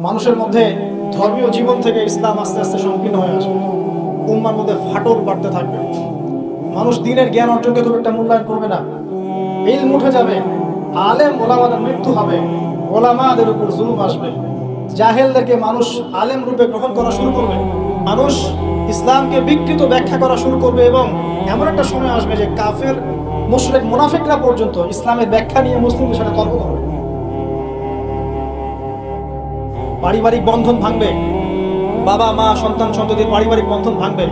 মানুষের মধ্যে ধর্মীয় জীবন থেকে ইসলাম আস্তে আস্তে সংকীর্ণ হয়ে আসবে, উম্মার মধ্যে ফাটল বাড়তে থাকবে, মানুষ দিনের জ্ঞান অর্জনকে খুব একটা মূল্যায়ন করবে না, ইলম উঠে যাবে, আলেম ওলামাদের মৃত্যু হবে, ওলামাদের উপর জুলুম আসবে, জাহেলদেরকে মানুষ আলেম রূপে গ্রহণ করা শুরু করবে, মানুষ ইসলামকে বিকৃত ব্যাখ্যা করা শুরু করবে এবং এমন একটা সময় আসবে যে কাফের মুশরিক মুনাফিকরা পর্যন্ত ইসলামের ব্যাখ্যা নিয়ে মুসলিমদের সাথে তর্ক করবে। পারিবারিক বন্ধন ভাঙবে, বাবা মা সন্তান সন্ততির পারিবারিক বন্ধন ভাঙবে,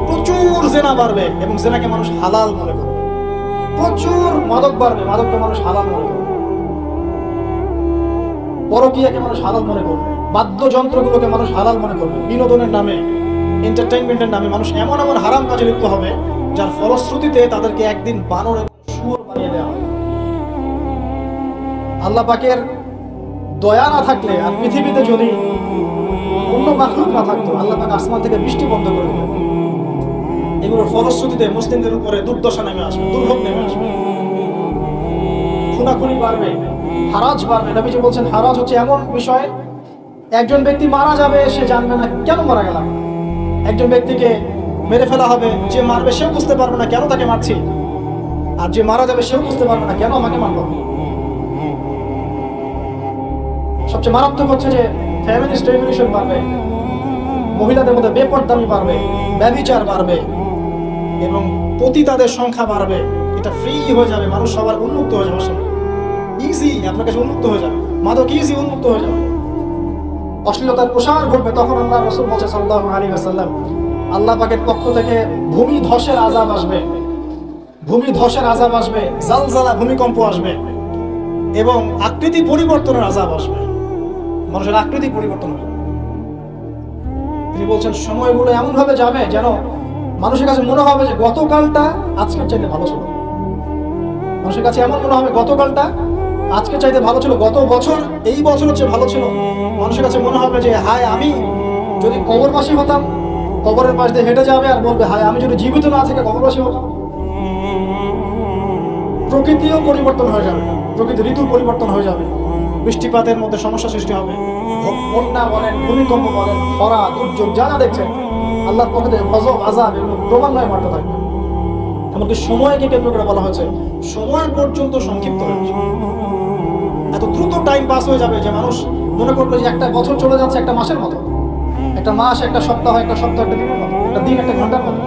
প্রচুর জেনা বাড়বে এবং জেনাকে মানুষ হালাল মনে করবে, প্রচুর মাদক বাড়বে, মাদককে মানুষ হালাল মনে করবে, পরকীয়াকে মানুষ হালাল মনে করবে, বাদ্যযন্ত্রগুলোকে মানুষ হালাল মনে করবে, বিনোদনের নামে এন্টারটেইনমেন্টের নামে মানুষ এমন এমন হারাম কাজে লিপ্ত হবে যার ফলশ্রুতিতে তাদেরকে একদিন বানর এবং শুয়োর বানিয়ে দেওয়া হবে। আল্লাহ পাকের দয়া না থাকলে আর পৃথিবীতে যদি অন্য মাখলুক না থাকতো, আল্লাহ পাক আসমান থেকে বৃষ্টি বন্ধ করে দিলেন, এগুলোর ফলশ্রুতিতে মুসলিমদের উপরে দুর্দশা নেমে আসবে, দুর্ভোগ নেমে আসবে, খুনাখুনি বাড়বে, হারাজ বাড়বে। নবীজি বলছেন হারাজ হচ্ছে এমন বিষয়, একজন ব্যক্তি মারা যাবে, সে জানবে না কেন মারা গেলাম, একজন ব্যক্তিকে মেরে ফেলা হবে, যে মারবে সেও বুঝতে পারবে না কেন তাকে মারছি, আর যে মারা যাবে সেও বুঝতে পারবে না কেন আমাকে মারল। সবচেয়ে মারাত্মক হচ্ছে যে ফ্যামিলিস্ট রেভলিউশন বাড়বে, মহিলাদের মধ্যে বেপরদামি বাড়বে, ব্যভিচার বাড়বে এবং পতিতাদের সংখ্যা বাড়বে। এটা ফ্রি হয়ে যাবে, মানুষ সবার উন্মুক্ত হয়ে যাবে, ইজি আপনার কাছে উন্মুক্ত হয়ে যাবে, মাদক ইজি উন্মুক্ত হয়ে যাবে, অশ্লীলতার প্রসার ঘটবে। তখন আল্লাহ রাসূল বলেছেন সাল্লাল্লাহু আলাইহি ওয়াসাল্লাম, আল্লাহ পাকের পক্ষ থেকে ভূমি ধসের আযাব আসবে, ভূমি ধসের আযাব আসবে, জালজালা ভূমিকম্প আসবে এবং আকৃতি পরিবর্তনের আযাব আসবে, মানুষের আকৃতি পরিবর্তন হবে। তিনি বলছেন সময়গুলো এমন ভাবে যাবে যেন মানুষের কাছে মনে হবে যে গতকালটা আজকের চাইতে ভালো ছিল, মানুষের কাছে এমন মনে হবে গতকালটা আজকের চাইতে ভালো ছিল, গত বছর এই বছর হচ্ছে ভালো ছিল। মানুষের কাছে মনে হবে যে হায় আমি যদি কবরবাসী হতাম, কবরের পাশ দিয়ে হেঁটে যাবে আর বলবে হায় আমি যদি জীবিত না থেকে কবরবাসী হতাম। প্রকৃতিও পরিবর্তন হয়ে যাবে, প্রকৃতি ঋতুর পরিবর্তন হয়ে যাবে, বৃষ্টিপাতের মধ্যে সমস্যা সৃষ্টি হবে, বন্যা বলেন, ভূমিকম্প বলেন, খরা, দুর্যোগ যা যা দেখছেন আল্লাহর পক্ষ থেকে গজব আযাব এগুলো ক্রমান্বয়ে বাড়তে থাকবে। এমনকি সময়কে কেন্দ্র করে বলা হয়েছে সময় পর্যন্ত সংক্ষিপ্ত হয়ে যাবে, এত দ্রুত টাইম পাস হয়ে যাবে যে মানুষ মনে করবে যে একটা বছর চলে যাচ্ছে একটা মাসের মতো, একটা মাস একটা সপ্তাহ, একটা সপ্তাহ একটা দিনের মতো, একটা দিন একটা ঘন্টার মতো।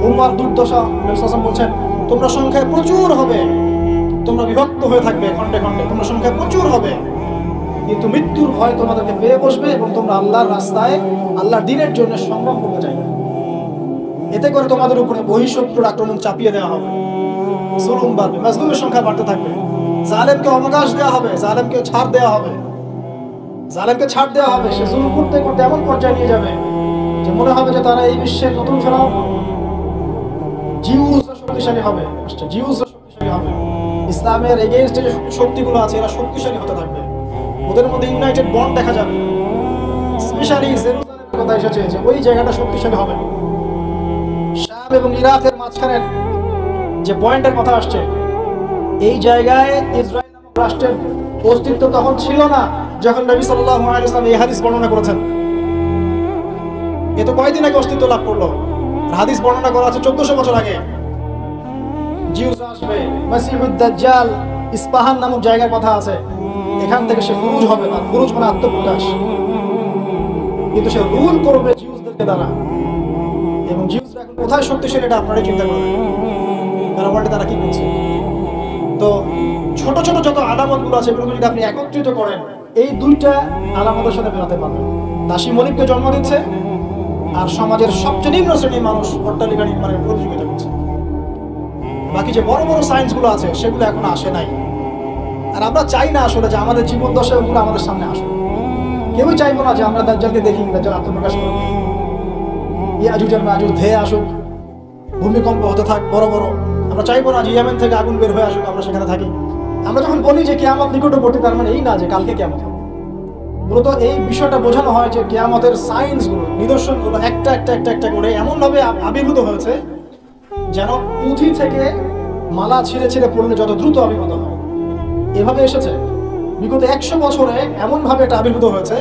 উম্মার দুর্দশা, নবী সাল্লাল্লাহু আলাইহি ওয়াসাল্লাম বলছেন তোমরা সংখ্যায় প্রচুর হবে, তোমরা বিভক্ত হয়ে থাকবে খণ্ডে খণ্ডে, তোমরা সংখ্যায় প্রচুর হবে, কিন্তু মৃত্যুর ভয় তোমাদেরকে পেয়ে বসবে এবং তোমরা আল্লাহর রাস্তায় আল্লাহর দ্বীনের জন্য সংগ্রাম করতে চাইবে। এতে করে তোমাদের উপরে বহিঃশত্রুর আক্রমণ চাপিয়ে দেওয়া হবে, জুলুম বাড়বে, মাজলুমের সংখ্যা বাড়তে থাকবে, জালেমকে অবকাশ দেওয়া হবে, জালেমকে ছাড় দেওয়া হবে, জালেমকে ছাড় দেওয়া হবে। সে জুলুম করতে করতে এমন পর্যায়ে নিয়ে যাবে যে মনে হবে যে তারা এই বিশ্বের নতুন ফেরাউন, জিউসরা শক্তিশালী হবে, জিউসরা শক্তিশালী হবে, ইসলামের এগেইনস্টে যে শক্তিগুলো আছে এরা শক্তিশালী হতে থাকবে, ওদের মধ্যে ইউনাইটেড বন্ড দেখা যাবে। স্পেশালি জেরুজালেমের কথা এসেছে যে ওই জায়গাটা শক্তিশালী হবে। শাম এবং ইরাকের মাঝখানের যে পয়েন্টের কথা আসছে, এই জায়গায় ইসরায়েল নামক রাষ্ট্রের অস্তিত্ব তখন ছিল না যখন নবী সাল্লাল্লাহু আলাইহি ওয়াসাল্লাম এই হাদিস বর্ণনা করেছেন। এ তো কয়দিন আগে অস্তিত্ব লাভ করলো, হাদিস বর্ণনা করা আছে 1400 বছর আগে। জিউস আসবে, মাসিহুদ দাজ্জাল ইস্পাহান নামক জায়গার কথা আছে, এখান থেকে সে ফুরুজ হবে না, ফুরুজ মানে আত্মপ্রকাশ, কিন্তু সে রুল করবে জিউসদেরকে দ্বারা। এবং জিউসরা এখন কোথায় শক্তিশালী এটা আপনারাই চিন্তা করবেন, তারা ওয়ার্ল্ডে তারা কি করছে। তো ছোট ছোট যত আলামতগুলো আছে এগুলো যদি আপনি একত্রিত করেন, এই দুইটা আলামতের সাথে বেরোতে পারবেন। দাসী মনিককে জন্ম দিচ্ছে আর সমাজের সবচেয়ে নিম্ন শ্রেণীর মানুষ অট্টালিকা নির্মাণের প্রতিযোগিতা করছে। বাকি যে বড় বড় সায়েন্সগুলো আছে সেগুলো এখন আসে নাই, আর আমরা চাই না আসলে যে আমাদের জীবন দশা ওগুলো আমাদের সামনে আসুক। কেউই চাইবো না যে আমরা দাজ্জালকে দেখি, দাজ্জাল আত্মপ্রকাশ করুক, ইয়াজুজ আর মাজুজ ধেয়ে আসুক, ভূমিকম্প হতে থাক বড় বড়। আমরা চাইবো না যে ইয়েমেন থেকে আগুন বের হয়ে আসুক, আমরা সেখানে থাকি। আমরা যখন বলি যে কিয়ামত নিকটবর্তী, তার মানে এই না যে কালকে কিয়ামত হবে। মূলত এই বিষয়টা বোঝানো হয় যে কিয়ামতের সাইন্সগুলো, নিদর্শনগুলো একটা একটা একটা একটা করে এমনভাবে আবির্ভূত হয়েছে যেন পুঁথি থেকে মালা ছিঁড়ে ছিঁড়ে পড়লে যত দ্রুত আবির্ভূত হয়, এভাবে এসেছে। বিগত 100 বছরে এমনভাবে এটা আবির্ভূত হয়েছে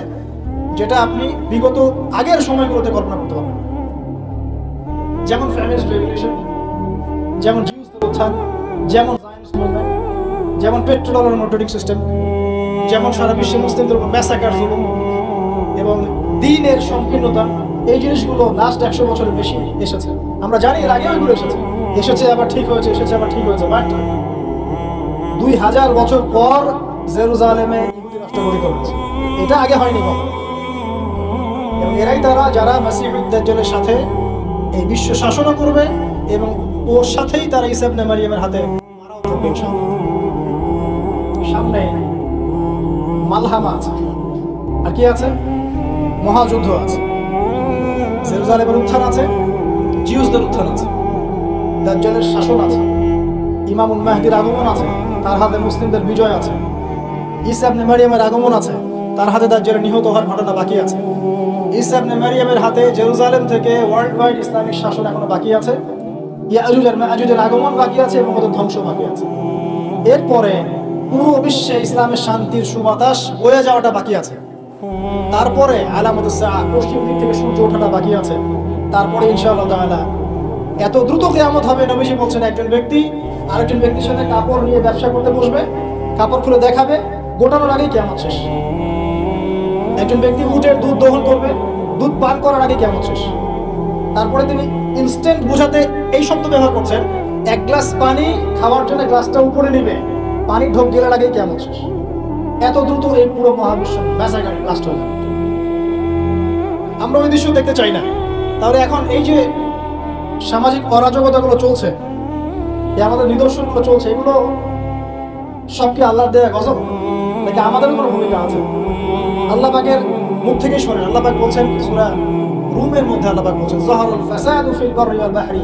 যেটা আপনি বিগত আগের সময়গুলোতে কল্পনা করতে পারবেন। যেমন ফেমিনিস্ট রেভলিউশন, যেমন জিউসদের উত্থান, যেমন জায়নিস্ট মুভমেন্ট, যেমন পেট্রোডলার মোটরিক সিস্টেম, যেমন সারা বিশ্বে মুসলিমদের উপর ম্যাসাকার জুলুম এবং দ্বীনের সংকীর্ণতা, এই জিনিসগুলো লাস্ট 100 বছরের বেশি এসেছে। আমরা জানি এর আগেও এগুলো এসেছে আবার ঠিক হয়েছে, এসেছে আবার ঠিক হয়েছে। বাট 2000 বছর পর জেরুজালেমে ইহুদি রাষ্ট্র গঠিত হয়েছে, এটা আগে হয়নি কখনো। এবং এরাই তারা যারা মাসিহুদ দাজ্জালের সাথে এই বিশ্ব শাসনও করবে এবং ওর সাথেই তারা ঈসা ইবনে মারইয়ামের হাতে মারাও হবে ইনশাআল্লাহ। সামনে মালহামা আছে, আর কি আছে? মহাযুদ্ধ আছে, জেরুজালেমের উত্থান আছে, জিউসদের উত্থান আছে, দাজ্জালের শাসন আছে, ইমামুল মাহদির আগমন আছে, তার হাতে মুসলিমদের বিজয় আছে, ঈসা ইবনে মারইয়ামের আগমন আছে, তার হাতে দাজ্জালের নিহত হওয়ার ঘটনা বাকি আছে, ঈসা ইবনে মারইয়ামের হাতে জেরুজালেম থেকে ওয়ার্ল্ড ওয়াইড ইসলামিক শাসন এখনো বাকি আছে, ইয়াজুজ আর মাজুজের আগমন বাকি আছে এবং ওদের ধ্বংস বাকি আছে। এরপরে পুরো বিশ্বে ইসলামের শান্তির সুবাতাস বয়ে যাওয়াটা বাকি আছে। তারপরে আলামতুস সাআ, পশ্চিম দিক থেকে সূর্য ওঠাটা বাকি আছে। তারপরে ইনশাআল্লাহ তাআলা এত দ্রুত কিয়ামত হবে, নবীজি বলছেন একজন ব্যক্তি আরেকজন ব্যক্তির সাথে কাপড় নিয়ে ব্যবসা করতে বসবে, কাপড় খুলে দেখাবে, গোটানোর আগেই কিয়ামত শেষ। একজন ব্যক্তি উটের দুধ দহন করবে, দুধ পান করার আগে কিয়ামত শেষ। তারপরে তিনি ইনস্ট্যান্ট বোঝাতে এই শব্দ ব্যবহার করছেন, এক গ্লাস পানি খাওয়ার জন্য গ্লাসটা উপরে নিবে, পানি ঢোক গেলার আগেই কিয়ামত শেষ। এত দ্রুত এই পুরো মহাবিশ্ব ম্যাসাকার ব্লাস্ট হয়ে যাবে। আমরা ওই দৃশ্য দেখতে চাই না। তাহলে এখন এই যে সামাজিক অরাজকতাগুলো চলছে, এই আমাদের নিদর্শনগুলো চলছে, এগুলো সব কি আল্লাহর দেয়া গজব নাকি আমাদের কোনো ভূমিকা আছে? আল্লাহ পাকের মুখ থেকেই শোনেন। আল্লাহ পাক বলছেন সূরা রুমের মধ্যে, আল্লাহ পাক বলছেন যাহারাল ফাসাদু ফিল বাররি ওয়াল বাহরি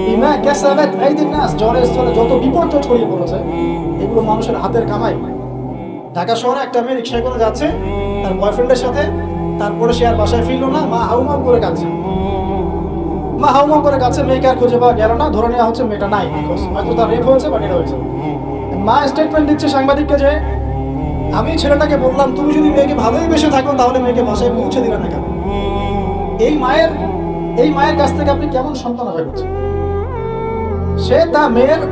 বিমা কাসাবাত আইদিন নাস। জ্বরের স্থলে যত বিপর্যয় ছড়িয়ে পড়েছে এগুলো মানুষের হাতের কামাই। ঢাকা শহরে একটা মেয়ে রিক্সায় করে যাচ্ছে তার বয়ফ্রেন্ডের সাথে, তারপরে সে আর বাসায় ফিরল না, মা হাউমাউ করে কাঁদছে। মা হাউমাউ করে কাঁদছে, মেয়েকে আর খুঁজে পাওয়া গেল না, ধরে নেওয়া হচ্ছে মেয়েটা নাই, হয়তো তার রেপ হয়েছে বা এটা হয়েছে। মা স্টেটমেন্ট দিচ্ছে সাংবাদিককে যে আমি ছেলেটাকে বললাম তুমি যদি মেয়েকে ভালোই বেসে থাকো তাহলে মেয়েকে বাসায় পৌঁছে দিলে না কেন? এই মায়ের কাছ থেকে আপনি কেমন সন্তান আশা করছেন? সে তার মেয়ের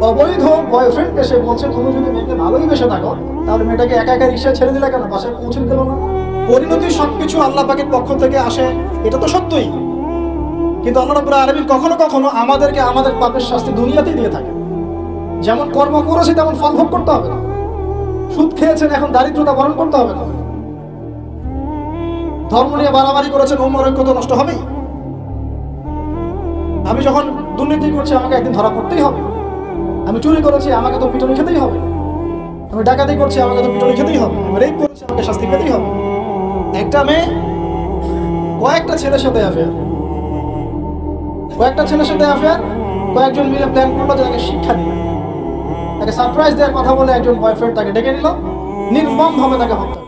অবৈধ বয়ফ্রেন্ডকে সে বলছে তুমি যদি মেয়েকে ভালোই বেসে থাকো তাহলে মেয়েটাকে একা একা রিক্সায় ছেড়ে দিলে কেন, বাসায় পৌঁছে দিল না? পরিণতি সবকিছু আল্লাহ পাকের পক্ষ থেকে আসে, এটা তো সত্যই। কিন্তু আল্লাহ রাব্বুল আলামিন কখনো কখনো আমাদেরকে আমাদের পাপের শাস্তি দুনিয়াতেই দিয়ে থাকে। যেমন কর্ম করেছি তেমন ফল ভোগ করতে হবে না। সুদ খেয়েছেন, এখন দারিদ্রতা বরণ করতে হবে না। ধর্ম নিয়ে বাড়াবাড়ি করেছেন, উম্মার ঐক্য তো নষ্ট হবেই। আমি যখন দুর্নীতি করছি আমাকে একদিন ধরা পড়তেই হবে। আমি চুরি করেছি আমাকে তো পিটুনি খেতেই হবে। আমি ডাকাতি করছি আমাকে তো পিটুনি খেতেই হবে। আমি রেপ করেছি আমাকে শাস্তি পেতেই হবে। একটা মেয়ে কয়েকটা ছেলের সাথে অ্যাফেয়ার, কয়েকজন মিলে প্ল্যান করলো যে তাকে শিক্ষা দিবে, তাকে সারপ্রাইজ দেওয়ার কথা বলে একজন বয়ফ্রেন্ড তাকে ডেকে নিল, নির্মমভাবে তাকে হত্যা।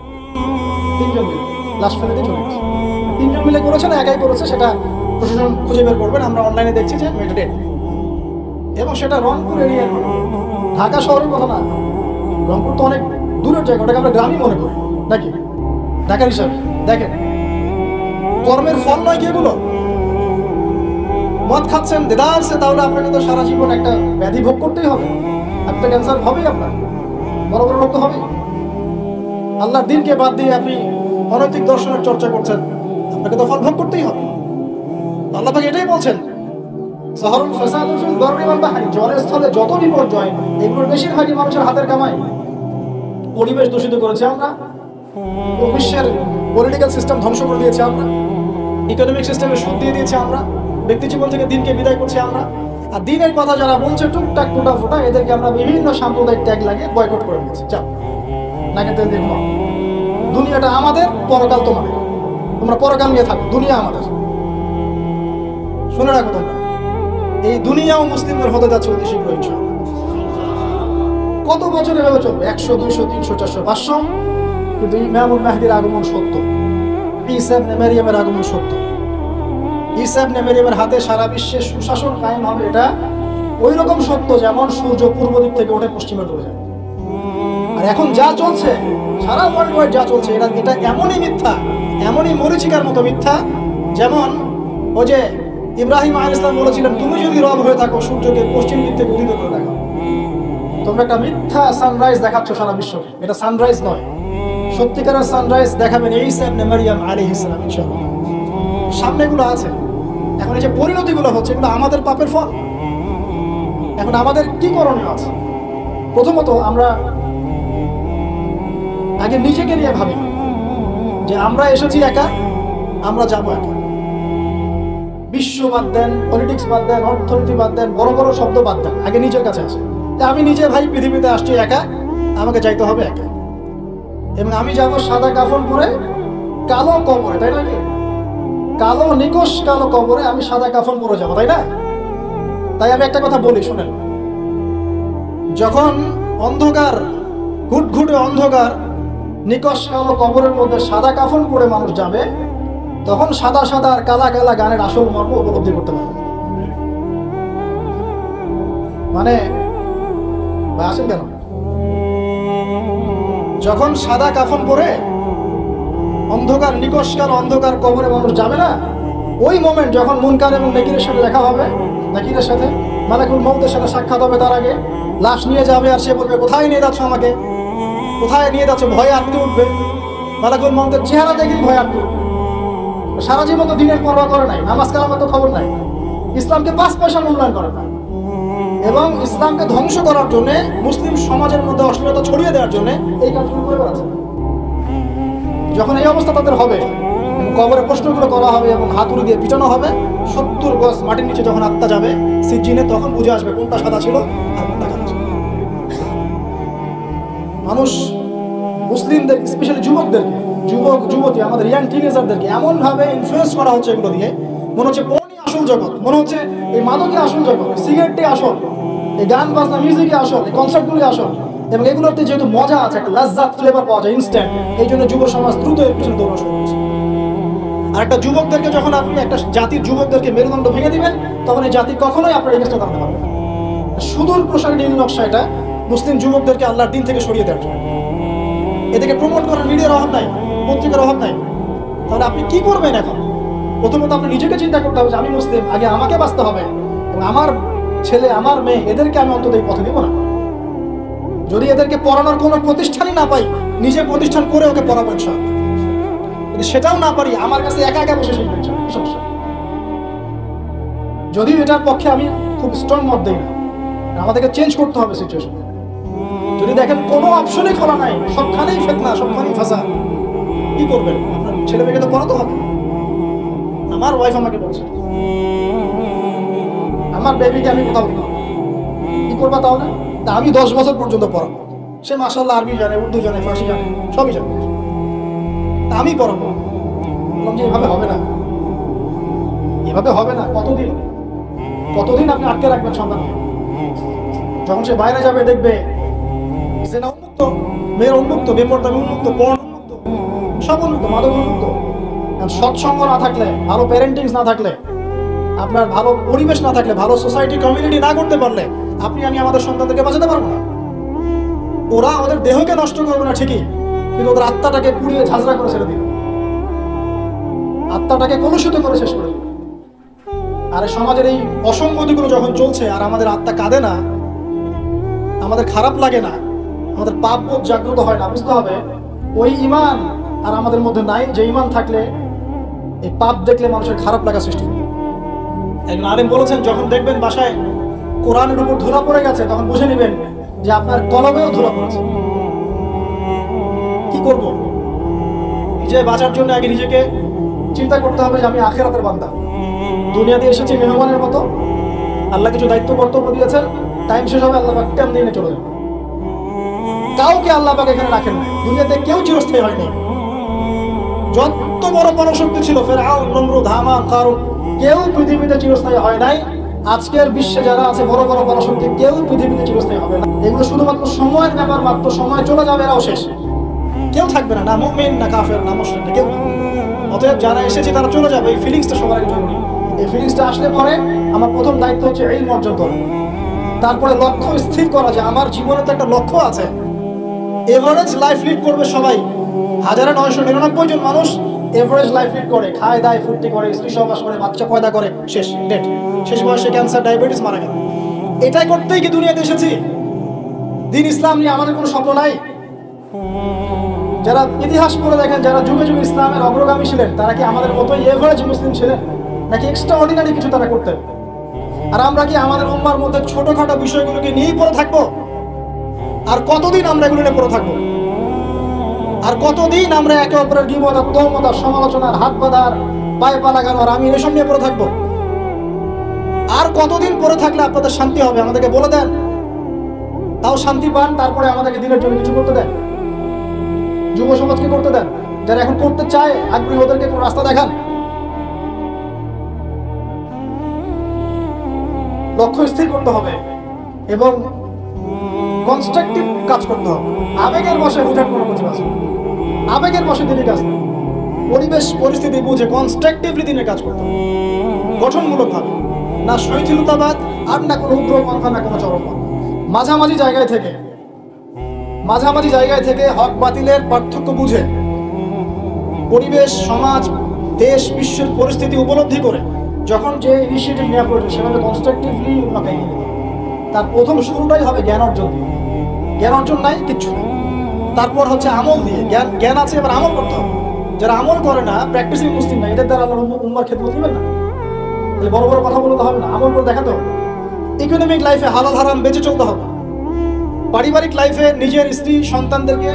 3 জন মিলে লাশ ফেলে দিয়ে চলে গেছে। 3 জন মিলে করেছে না একাই করেছে সেটা প্রশাসন খুঁজে বের করবেন। আমরা অনলাইনে দেখছি যে মেয়েটা ডেড, এবং সেটা রংপুর এরিয়ার, ঢাকা শহরের কথা না। রংপুর তো অনেক দূরের জায়গা, ওটাকে আমরা গ্রামই মনে করি নাকি ঢাকার হিসাবে। দেখেন কর্মের ফল নয় কি এগুলো? মদ খাচ্ছেন দেদারসে, তাহলে আপনাকে তো সারা জীবন একটা ব্যাধি ভোগ করতেই হবে। একটা ক্যান্সার হবেই, আপনার বড় বড় রোগ তো হবেই। আল্লাহর দিনকে বাদ দিয়ে আপনি অনৈতিক দর্শনের চর্চা করছেন, আপনাকে তো ফল ভোগ করতেই হবে। আল্লাহ পাক এটাই বলছেন যাহারুল ফাসাদু ফিল বাররি ওয়াল বাহরি, জলের স্থলে যত বিপর্যয় এগুলোর বেশিরভাগই মানুষের হাতের কামাই। পরিবেশ দূষিত করেছে আমরা, বিশ্বের পলিটিক্যাল সিস্টেম ধ্বংস করে দিয়েছে আমরা, ইকোনমিক সিস্টেমে সুদ দিয়ে দিয়েছে আমরা, ব্যক্তি জীবন থেকে দিনকে বিদায় করছি আমরা। আর দিনের কথা যারা বলছে টুকটাক টুটা ফোটা, এদেরকে আমরা বিভিন্ন সাম্প্রদায়িক ট্যাগ লাগিয়ে বয়কট করে দিয়েছি। চাপ নাকি দেখো, দুনিয়াটা আমাদের, পরকাল তোমাদের, তোমরা পরকাল নিয়ে থাকো, দুনিয়া আমাদের। শুনে রাখো তোমরা, এই দুনিয়াও মুসলিমদের হতে যাচ্ছে অতি শীঘ্র ইনশাআল্লাহ। কত বছর এভাবে চলবে? 100, 200, 300, 400, 500, কিন্তু ইমামুল মাহদির আগমন সত্য, ঈসা ইবনে মারইয়ামের আগমন সত্য। ঈসা ইবনে মারইয়ামের হাতে সারা বিশ্বে সুশাসন কায়েম হবে, এটা ওই রকম সত্য যেমন সূর্য পূর্ব দিক থেকে ওঠে পশ্চিমে ডুবে যায়। আর এখন যা চলছে সারা ওয়ার্ল্ড ওয়াইড যা চলছে এটা এমনই মিথ্যা, এমনই মরীচিকার মতো মিথ্যা। যেমন ওই যে ইব্রাহিম আলাইহিস সালাম বলেছিলেন, তুমি যদি রব হয়ে থাকো সূর্যকে পশ্চিম দিক থেকে উদিত করে দেখাও। তোমরা একটা মিথ্যা সানরাইজ দেখাচ্ছ সারা বিশ্বকে, এটা সানরাইজ নয়। সত্যিকারের সানরাইজ দেখাবেন ঈসা ইবনে মারইয়াম আলাইহিস সালাম ইনশাআল্লাহ। সামনে এগুলো আছে। এখন এই যে পরিণতিগুলো হচ্ছে এগুলো আমাদের পাপের ফল। এখন আমাদের কি করণীয় আছে? প্রথমত আমরা আগে নিজেকে নিয়ে ভাবি যে আমরা এসেছি একা, আমরা যাবো একা। বিশ্ব বাদ দেন, পলিটিক্স বাদ দেন, অর্থনীতি বাদ দেন, বড় বড় শব্দ বাদ দেন, আগে নিজের কাছে আসে যে আমি নিজে ভাই পৃথিবীতে আসছি একা, আমাকে যাইতে হবে একা। এবং আমি যাবো সাদা কাফন পরে কালো কবরে, তাই না? কি কালো নিকশ কালো কবরে আমি সাদা কাফন পরে যাবো, তাই না? তাই আমি একটা কথা বলি শুনেন, যখন অন্ধকার ঘুটঘুটে অন্ধকার নিকশ কালো কবরের মধ্যে সাদা কাফন পরে মানুষ যাবে, তখন সাদা সাদা আর কালা কালা গানের আসল মর্ম উপলব্ধি করতে পারবে। মানে আসেন কেন? যখন সাদা কাফন পরে অন্ধকার নিকশ কালো অন্ধকার কবরে মানুষ যাবে না, ওই মোমেন্ট যখন মুনকার এবং নেকিরের সাথে দেখা হবে, নাকিরের সাথে মালাকুল মউতের সাথে সাক্ষাৎ হবে, তার আগে লাশ নিয়ে যাবে আর সে বলবে কোথায় নিয়ে যাচ্ছ আমাকে, কোথায় নিয়ে যাচ্ছ? ভয়ে আটকে উঠবে। মালাকুল মউতের চেহারা দেখেই ভয়ে আটকে উঠবে। সারা জীবন তো দিনের পরোয়া করে নাই, নামাজ কালামের তো খবর নাই, ইসলামকে 5 পয়সা মূল্যায়ন করে না, এবং ইসলামকে ধ্বংস করার জন্য, মুসলিম সমাজের মধ্যে অশ্লীলতা ছড়িয়ে দেওয়ার জন্য এই কাজগুলো করে বেড়াচ্ছে। যখন এই অবস্থা তাদের হবে এবং কবরে প্রশ্নগুলো করা হবে এবং হাতুড়ি দিয়ে পিটানো হবে, 70 গজ মাটির নিচে যখন আত্মা যাবে সিজ্জিনে, তখন বুঝে আসবে কোনটা সাদা ছিল আর কোনটা কালো ছিল। মানুষ মুসলিমদের, স্পেশালি যুবকদেরকে, যুবক যুবতী আমাদের ইয়াং টিনেজারদেরকে এমন ভাবে ইনফ্লুয়েন্স করা হচ্ছে এগুলো দিয়ে, মনে হচ্ছে পণই আসল জগৎ, মনে হচ্ছে এই মাদকই আসল জগৎ, সিগারেটটাই আসল, এই গান বাজনা মিউজিকই আসল, এই কনসার্টগুলি আসল। এবং এগুলোতে যেহেতু মজা আছে, একটা লাজ্জাত ফ্লেভার পাওয়া যায় ইনস্ট্যান্ট, এই জন্য যুব সমাজ দ্রুত এর পিছনে দৌড়ানো শুরু করছে। আর একটা যুবকদেরকে যখন আপনি একটা জাতির যুবকদেরকে মেরুদণ্ড ভেঙে দিবেন, তখন এই জাতি কখনোই আপনার এগেন্স্টে দাঁড়াতে পারবে না। সুদূর প্রসারী নীল নকশা এটা মুসলিম যুবকদেরকে আল্লাহর দিন থেকে সরিয়ে দেওয়ার জন্য। এদেরকে প্রমোট করার মিডিয়ার অভাব নাই, পত্রিকার অভাব নাই। তাহলে আপনি কি করবেন এখন? প্রথমত আপনি নিজেকে চিন্তা করতে হবে যে আমি মুসলিম, আগে আমাকে বাঁচতে হবে, এবং আমার ছেলে আমার মেয়ে এদেরকে আমি অন্তত এই পথে দিব না। যদি এদেরকে পড়ানোর কোনো প্রতিষ্ঠানই না পাই, নিজে প্রতিষ্ঠান করে ওকে পড়াবো ইনশাআল্লাহ। যদি সেটাও না পারি, আমার কাছে একা একা বসে শিখবেন সমস্যা। যদিও এটার পক্ষে আমি খুব স্ট্রং মত দিই না, আমাদেরকে চেঞ্জ করতে হবে সিচুয়েশন। যদি দেখেন কোনো অপশনই খোলা নাই, সবখানেই ফিতনা, সবখানেই ফাসাদ, কি করবেন? আপনার ছেলে মেয়েকে তো পড়াতে হবে। আমার ওয়াইফ আমাকে বলছে, আমার বেবিকে আমি কোথাও দিব, কি করবা তাহলে? তা আমি 10 বছর পর্যন্ত পড়াবো। সে মাশাআল্লাহ আরবি জানে, উর্দু জানে, ফার্সি জানে, সবই জানে, তা আমি পড়াবো। বললাম যে এভাবে হবে না, এভাবে হবে না। কতদিন আপনি আটকে রাখবেন সন্তানকে? যখন সে বাইরে যাবে দেখবে জেনা উন্মুক্ত, মেয়ের উন্মুক্ত, বেপরদামি উন্মুক্ত, পর্ন উন্মুক্ত, সব উন্মুক্ত, মাদক উন্মুক্ত। সৎসঙ্গ না থাকলে, ভালো প্যারেন্টিংস না থাকলে, আপনার ভালো পরিবেশ না থাকলে, ভালো সোসাইটি কমিউনিটি না করতে পারলে, আপনি আমি আমাদের সন্তানদেরকে বাঁচাতে পারবো না। ওরা ওদের দেহকে নষ্ট করবে না ঠিকই, কিন্তু ওদের আত্মাটাকে পুড়িয়ে ঝাঁঝরা করে ছেড়ে দিবে, আত্মাটাকে কলুষিত করে শেষ করে দিবে। আর সমাজের এই অসঙ্গতিগুলো যখন চলছে আর আমাদের আত্মা কাঁদে না, আমাদের খারাপ লাগে না, আমাদের পাপ বোধ জাগ্রত হয় না, বুঝতে হবে ওই ঈমান আর আমাদের মধ্যে নাই, যে ঈমান থাকলে এই পাপ দেখলে মানুষের খারাপ লাগা সৃষ্টি হয়। একজন আলেম বলেছেন, যখন দেখবেন বাসায় কোরআনের উপর ধুলা পড়ে গেছে, তখন বুঝে নেবেন যে আপনার কলমেও ধুলা পড়েছে। কি করব? নিজে বাঁচার জন্য আগে নিজেকে চিন্তা করতে হবে যে আমি আখিরাতের বান্দা, দুনিয়াতে এসেছি মেহমানের মতো, আল্লাহ কিছু দায়িত্ব কর্তব্য দিয়েছেন, টাইম শেষ হবে, আল্লাহ পাক টাইম দিয়ে চলে যাবে। কাউকে আল্লাহ পাক এখানে রাখেন না, দুনিয়াতে কেউ চিরস্থায়ী হয়নি। যত বড় পরাশক্তি ছিল, ফেরাউন, নমরুদ, হামান, কারুন, কেউ পৃথিবীতে চিরস্থায়ী হয় নাই। আজকের বিশ্বে যারা আছে বড় বড় পরাশক্তি, কেউ পৃথিবীতে চিরস্থায়ী হবে না। এগুলো শুধুমাত্র সময়ের ব্যাপার মাত্র, সময় চলে যাবে, এরাও শেষ, কেউ থাকবে না, না মুমিন না কাফের না মুশরিক, কেউ। অতএব যারা এসেছে তারা চলে যাবে, এই ফিলিংসটা সবার আগে জরুরি। এই ফিলিংসটা আসলে পরে আমার প্রথম দায়িত্ব হচ্ছে ইলম অর্জন করা, তারপরে লক্ষ্য স্থির করা যে আমার জীবনে তো একটা লক্ষ্য আছে, এভারেজ লাইফ লিড করবে সবাই। 1999 জন মানুষ এভারেজ লাইফ লিড করে, খায় দায় ফুর্তি করে, স্ত্রী সহবাস করে, বাচ্চা পয়দা করে, শেষ ডেট, শেষ বয়সে ক্যান্সার ডায়াবেটিস মারা গেল। এটাই করতেই কি দুনিয়াতে এসেছি? দিন ইসলাম নিয়ে আমাদের কোনো স্বপ্ন নাই? যারা ইতিহাস পড়ে দেখেন, যারা যুগে যুগে ইসলামের অগ্রগামী ছিলেন, তারা কি আমাদের মতোই এভারেজ মুসলিম ছিলেন, নাকি এক্সট্রা অর্ডিনারি কিছু তারা করতেন? আর আমরা কি আমাদের উম্মার মধ্যে ছোটখাটো বিষয়গুলোকে নিয়েই পড়ে থাকবো? আর কতদিন আমরা এগুলো নিয়ে পড়ে থাকবো? আর কতদিন আমরা একে অপরের গীবত, তহমত, সমালোচনার, হাত বাঁধার, পায়ে পা লাগানোর, আমি এসব নিয়ে পড়ে থাকবো? আর কতদিন পড়ে থাকলে আপনাদের শান্তি হবে? আমাদেরকে বলে দেন। তাও শান্তি পান, তারপরে আমাদেরকে দিনের জন্য কিছু করতে দেন, যুব সমাজকে করতে দেন। যারা এখন করতে চায় আগ্রহী, ওদেরকে কোনো রাস্তা দেখান। লক্ষ্য স্থির করতে হবে এবং কনস্ট্রাকটিভ কাজ করতে হবে। আবেগের বশে বোঝার কোনো কিছু আছে? আবেগের বশে দিনের কাজ না, পরিবেশ পরিস্থিতি বুঝে কনস্ট্রাকটিভলি দিনের কাজ করতে হবে, গঠনমূলক ভাবে, না শৈথিলতাবাদ আর না কোনো উগ্রপন্থা, না কোনো চরমপন্থা। মাঝামাঝি জায়গায় থেকে হক বাতিলের পার্থক্য বুঝে, পরিবেশ, সমাজ, দেশ, বিশ্বের পরিস্থিতি উপলব্ধি করে যখন যে ইনিশিয়েটিভ নেওয়া প্রয়োজন সেভাবে কনস্ট্রাকটিভলি উন্নতি এগিয়ে নিতে হবে। তার প্রথম শুরুটাই হবে জ্ঞান অর্জন দিয়ে। জ্ঞান অর্জন নাই, কিচ্ছু নেই। তারপর হচ্ছে আমল দিয়ে। জ্ঞান আছে, এবার আমল করতে হবে। যারা আমল করে না, প্র্যাকটিসিং মুসলিম না, এদের দ্বারা আল্লাহর উম্মার খেদমত দিবেন না। তাহলে বড় বড় কথা বলতে হবে না, আমল করে দেখাতে হবে। ইকোনমিক লাইফে হালাল হারাম বেঁচে চলতে হবে। পারিবারিক লাইফে নিজের স্ত্রী সন্তানদেরকে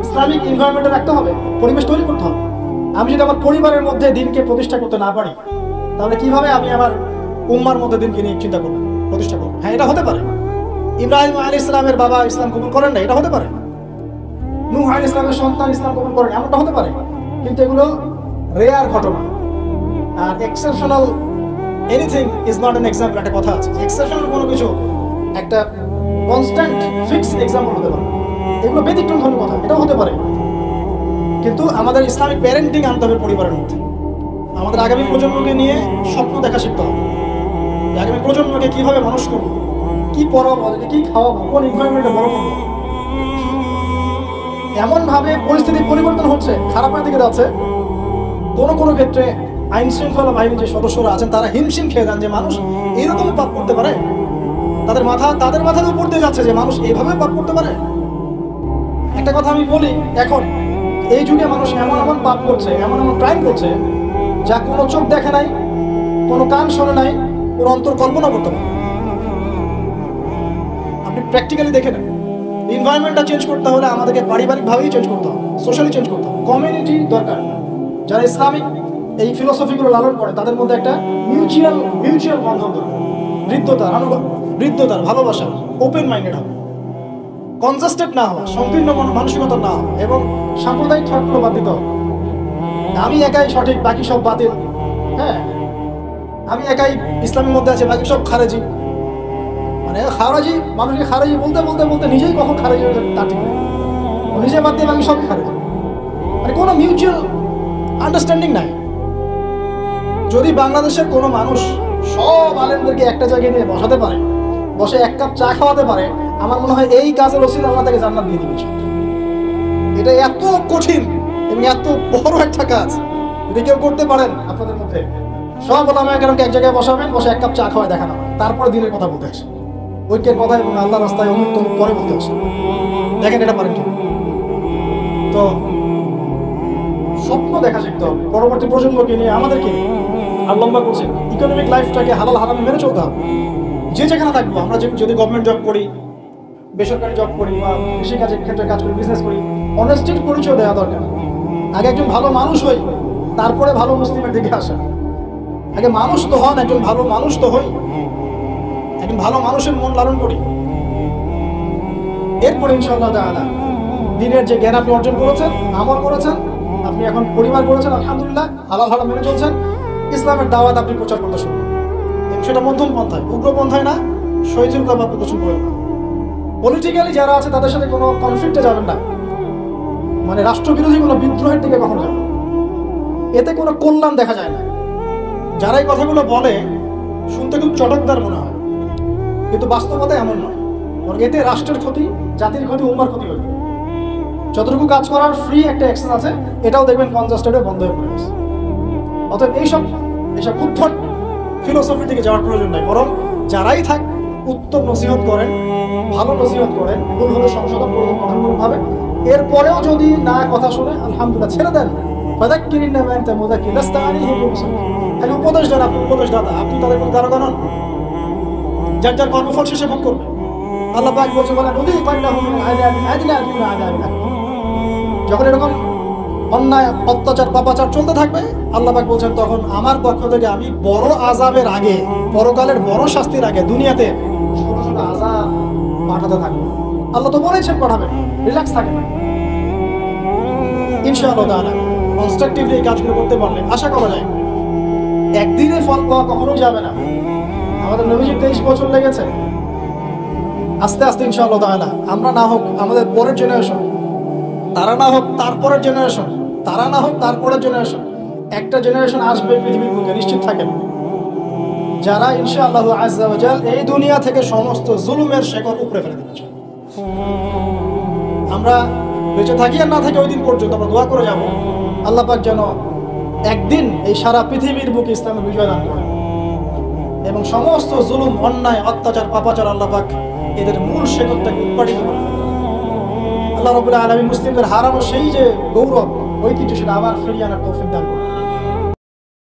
ইসলামিক এনভায়রনমেন্টে রাখতে হবে, পরিবেশ তৈরি করতে হবে। আমি যদি আমার পরিবারের মধ্যে দিনকে প্রতিষ্ঠা করতে না পারি, তাহলে কিভাবে আমি আমার উম্মার মধ্যে দিনকে নিয়ে চিন্তা করবো, প্রতিষ্ঠা করবো? হ্যাঁ, এটা হতে পারে। ইব্রাহিম আলাইহিস সালামের বাবা ইসলাম কবুল করেন না, এটা হতে পারে। নূহ আলাইহিস সালামের সন্তান ইসলাম কবুল করেন, এমনটা হতে পারে। কিন্তু এগুলো রেয়ার ঘটনা। আর exceptional anything is not an example, একটা কথা আছে। এক্সেপশনাল কোনো কিছু একটা কনস্ট্যান্ট ফিক্স এক্সাম্পল হতে পারে। এগুলো ব্যতিক্রম ধরনের কথা, এটাও হতে পারে। কিন্তু আমাদের ইসলামিক প্যারেন্টিং আনতে হবে পরিবারের মধ্যে। আমাদের আগামী প্রজন্মকে নিয়ে স্বপ্ন দেখা শিখতে হবে। আগামী প্রজন্মকে কিভাবে মানুষ করবো, কি পড়াবো, কি খাওয়াবো, কোন এনভায়রনমেন্টে বড় করবো। এমন ভাবে পরিস্থিতি পরিবর্তন হচ্ছে, খারাপের দিকে যাচ্ছে। কোনো ক্ষেত্রে আইন শৃঙ্খলা বাহিনীর যে সদস্যরা আছেন তারা হিমশিম খেয়ে যান যে মানুষ এইরকম পাপ করতে পারে। তাদের মাথার উপর দিয়ে যাচ্ছে যে মানুষ এইভাবে পাপ করতে পারে। একটা কথা আমি বলি, এখন এই যুগে মানুষ এমন পাপ করছে, এমন ক্রাইম করছে, যা কোনো চোখ দেখে নাই, কোনো কান শোনে নাই, কোনো অন্তর কল্পনা করতে পারে। আপনি প্র্যাকটিক্যালি দেখে নেন। এনভায়রনমেন্টটা চেঞ্জ করতে হলে আমাদেরকে পারিবারিকভাবেই চেঞ্জ করতে হবে, সোশ্যালি চেঞ্জ করতে হবে। কমিউনিটি দরকার। যারা ইসলামিক এই ফিলোসফিগুলো লালন করে তাদের মধ্যে একটা মিউচুয়াল বন্ধন দরকার। হৃদ্যতার ভালোবাসা, ওপেন মাইন্ডেড হবে, কনজাস্টেড না হওয়া, সংকীর্ণ মানসিকতা না হওয়া, এবং সাম্প্রদায়িক থটগুলো বাদ দিতে হবে। আমি একাই সঠিক, বাকি সব বাতিল। হ্যাঁ, আমি একাই ইসলামের মধ্যে আছে, বাকি সব খারেজি। মানে খারাজি, মানুষকে খারাজি বলতে বলতে বলতে নিজেই কখন খারাজি হয়ে যায় তা ঠিক নেই। নিজে বাদ দিয়ে বাকি সবই খারাজি। মানে কোনো মিউচুয়াল আন্ডারস্ট্যান্ডিং নাই। যদি বাংলাদেশের কোনো মানুষ সব আলেমদেরকে একটা জায়গায় নিয়ে বসাতে পারে, বসে এক কাপ চা খাওয়াতে পারে, আমার মনে হয় এই কাজের ওসিলা আল্লাহ তাকে জান্নাত দিয়ে দিবে। এটা এত কঠিন এবং এত বড় একটা কাজ, যদি কেউ করতে পারেন আপনাদের মধ্যে, সব ওলামায়ে কেরামকে এক জায়গায় বসাবেন, বসে এক কাপ চা খাওয়ায় দেখানো, তারপরে দিনের কথা বলতে আসে, ঐক্যের কথা এবং আল্লাহর রাস্তায় অমুক তমুক পরে বলতে আসে। দেখেন এটা পারেন কি? তো স্বপ্ন দেখা শিখতে হবে পরবর্তী প্রজন্মকে নিয়ে, আমাদেরকে নিয়ে। আর লম্বা করছে ইকোনমিক লাইফটাকে হালাল হারাম মেনে চলতে হবে। যে যেখানে থাকবো, আমরা যদি গভর্নমেন্ট জব করি, বেসরকারি জব করি, বা কৃষিকাজের ক্ষেত্রে কাজ করি, বিজনেস করি, অনেস্টির পরিচয় দেওয়া দরকার। আগে একজন ভালো মানুষ হই, তারপরে ভালো মুসলিমের দিকে আসা। আগে মানুষ তো হন, একজন ভালো মানুষ তো হই, একজন ভালো মানুষের মন লালন করি। এরপরে ইনশাআল্লাহ তাআলা দিনের যে জ্ঞান আপনি অর্জন করেছেন, আমল করেছেন, আপনি এখন পরিবার করেছেন, আলহামদুলিল্লাহ, হালাল হারাম মেনে চলছেন, ইসলামের দাওয়াত আপনি প্রচার করতে শুরু করুন। সেটা মধ্যম পন্থায়, উগ্রপন্থায় না, শৈথিলতাবাদ প্রদর্শন করেন না। পলিটিক্যালি যারা আছে তাদের সাথে কোনো কনফ্লিক্টে যাবেন না, মানে রাষ্ট্রবিরোধী কোনো বিদ্রোহের দিকে কখনো যাবেন না। এতে কোনো কল্যাণ দেখা যায় না। যারা এই কথাগুলো বলে শুনতে খুব চটকদার মনে হয়, কিন্তু বাস্তবতা এমন নয়। এতে রাষ্ট্রের ক্ষতি, জাতির ক্ষতি, উম্মার ক্ষতি হবে। যতটুকু কাজ করার ফ্রি একটা অ্যাক্সেস আছে, এটাও দেখবেন কনজাস্টেডে বন্ধ হয়ে পড়ে গেছে। অতএব এইসব উদ্ভট ফিলোসফি থেকে যাওয়ার প্রয়োজন নাই, বরং যারাই থাক উত্তম নসিহত করেন, ভালো নসিহত করেন, ভুল হলে সংশোধন করবেন ভাবে। এরপরেও যদি না কথা শুনে আলহামদুলিল্লাহ ছেড়ে দেন। ফাযাক্কিরিন নামা আনতা মুযাক্কির লাস্তা আলাইহিম বিমুসাইতির। খালি উপদেশ দেন, আপনি উপদেশদাতা, আপনি তাদের কোনো দারোগা নন। যার যার কর্মফল শেষে ভোগ করবে। আল্লাহ পাক বলছে, বলেন উযীকান্নাহুম মিন আযাবিন আদনা দুনা আযাবিন আকবার। যখন এরকম অন্যায় অত্যাচার পাপাচার চলতে থাকবে, আল্লাহ পাক বলছেন তখন আমার পক্ষ থেকে আমি বড় আযাবের আগে, পরকালের বড় শাস্তির আগে দুনিয়াতে ছোট ছোট আযাব পাঠাতে থাকবে। আল্লাহ তো বলেছেন পাঠাবেন, রিল্যাক্স থাকেন। ইনশাআল্লাহ তাআলা কনস্ট্রাকটিভলি এই কাজগুলো করতে পারলে আশা করা যায় একদিনে ফল পাওয়া কখনো যাবে না। আমাদের নবীজির 23 বছর লেগেছে। আস্তে আস্তে ইনশাআল্লাহ তাআলা আমরা না হোক আমাদের পরের জেনারেশন, তারা না হোক তারপরের জেনারেশন, তারা না হোক তারপরের জেনারেশন, একটা জেনারেশন আসবে পৃথিবীর বুকে, নিশ্চিত থাকেন, যারা ইনশাআল্লাহ আযজা ওয়া জাল এই দুনিয়া থেকে সমস্ত জুলুমের শেকড় উপরে ফেলে দিতে চায়। আমরা বেঁচে থাকি আর না থাকি ওই দিন পর্যন্ত আমরা দোয়া করে যাব আল্লাহ পাক যেন একদিন এই সারা পৃথিবীর বুকে ইসলামের বিজয় দান করেন এবং সমস্ত জুলুম, অন্যায়, অত্যাচার, পাপাচার আল্লাহ পাক এদের মূল শেকড়টাকে উৎপাটিত করেন। আল্লাহ রাব্বুল আলামিন মুসলিমদের হারানো সেই যে গৌরব, ঐতিহ্য, সেটা আবার ফিরিয়ে আনার তৌফিক দান করুন।